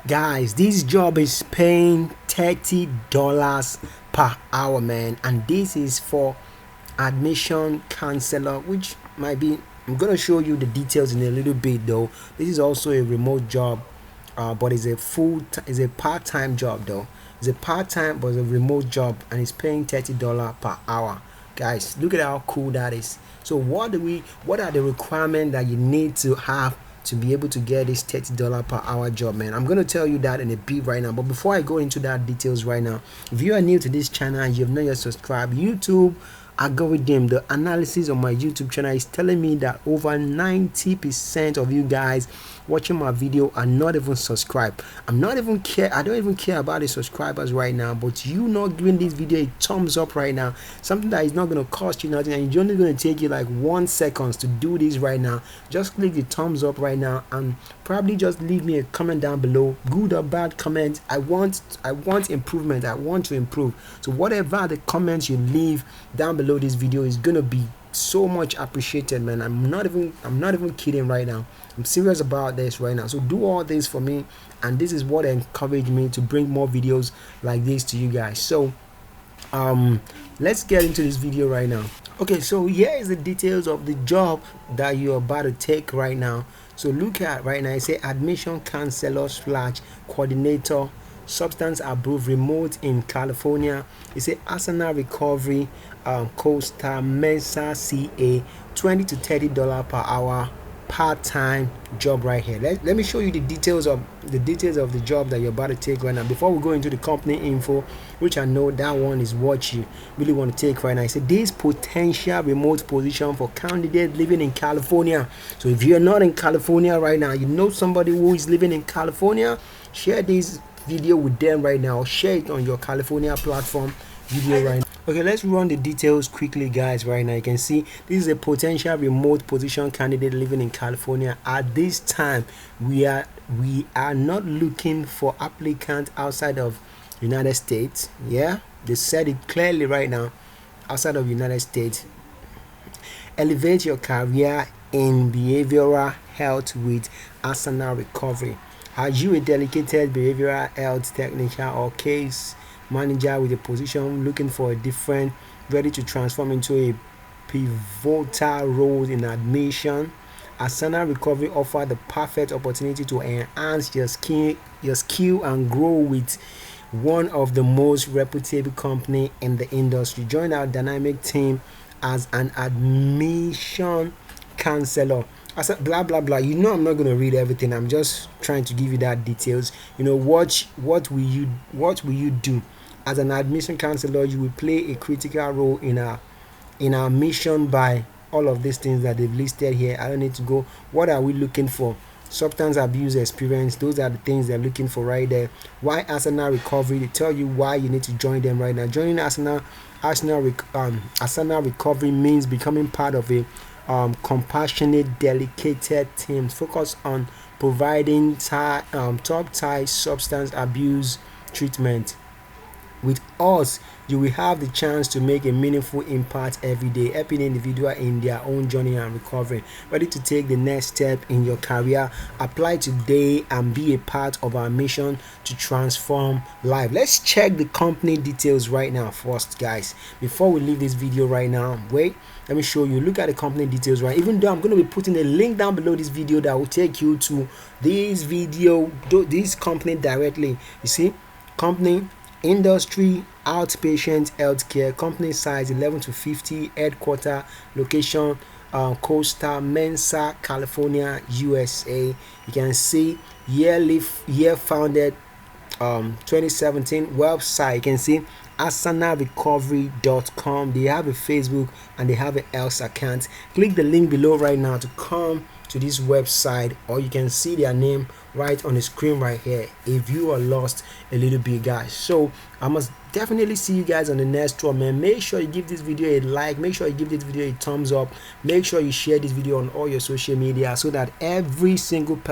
Guys, this job is paying $30 per hour, man, and this is for admission counselor, which might be, I'm gonna show you the details in a little bit though. This is also a remote job, but it's a part-time job though. It's a part-time but it's a remote job, and it's paying $30 per hour. Guys, look at how cool that is. So what are the requirements that you need to have to be able to get this $30 per hour job, man? I'm going to tell you that in a bit right now, but before I go into that details right now, if you are new to this channel and you have not yet subscribed, YouTube algorithm, the analysis on my YouTube channel is telling me that over 90% of you guys watching my video are not even subscribed. I don't even care about the subscribers right now, but you not giving this video a thumbs up right now, something that is not going to cost you nothing, and it's only going to take you like 1 second to do this right now. Just click the thumbs up right now and probably just leave me a comment down below, good or bad comment. I want improvement. I want to improve. So whatever the comments you leave down below this video is gonna be so much appreciated, man. I'm not even kidding right now. I'm serious about this right now. So do all this for me, and this is what encouraged me to bring more videos like this to you guys. So let's get into this video right now. Okay, so here is the details of the job that you're about to take right now. So look at right now, it say admission counselor / coordinator, substance abuse, remote in California. It's a Asana recovery, Costa Mesa, CA, $20 to $30 per hour, part-time job right here. Let me show you the details of the job that you're about to take right now before we go into the company info, which I know that one is what you really want to take right now. I said this potential remote position for candidates living in California. So if you're not in California right now, you know somebody who is living in California, share this video with them right now, share it on your California platform video right now. Okay, let's run the details quickly, guys. Right now you can see this is a potential remote position candidate living in California. At this time we are not looking for applicants outside of United States. Yeah, they said it clearly right now, outside of United States. Elevate your career in behavioral health with Asana recovery. Are you a dedicated behavioral health technician or case manager with a position looking for a different, ready to transform into a pivotal role in admission? Asana recovery offers the perfect opportunity to enhance your skill and grow with one of the most reputable company in the industry. Join our dynamic team as an admission counselor. I said blah blah blah. You know I'm not gonna read everything. I'm just trying to give you that details. You know what will you do as an admission counselor? You will play a critical role in our mission by all of these things that they've listed here. I don't need to go. What are we looking for? Substance abuse experience. Those are the things they're looking for right there. Why Asana recovery? They tell you why you need to join them right now. Joining Asana recovery means becoming part of a compassionate, dedicated teams focused on providing top-tier substance abuse treatment. With us, you will have the chance to make a meaningful impact every day, helping individual in their own journey and recovery. Ready to take the next step in your career? Apply today and be a part of our mission to transform life. Let's check the company details right now first, guys. Before we leave this video right now, wait, let me show you. Look at the company details right. Even though I'm going to be putting a link down below this video that will take you to this company directly. You see, company, industry, outpatient healthcare, company size 11 to 50, headquarter location Costa Mesa, California, USA. You can see year founded 2017. Website, you can see asanarecovery.com. They have a Facebook and they have an else account. Click the link below right now to come to this website, or you can see their name right on the screen right here if you are lost a little bit, guys. So I must definitely see you guys on the next one, man. Make sure you give this video a like, make sure you give this video a thumbs up, make sure you share this video on all your social media so that every single person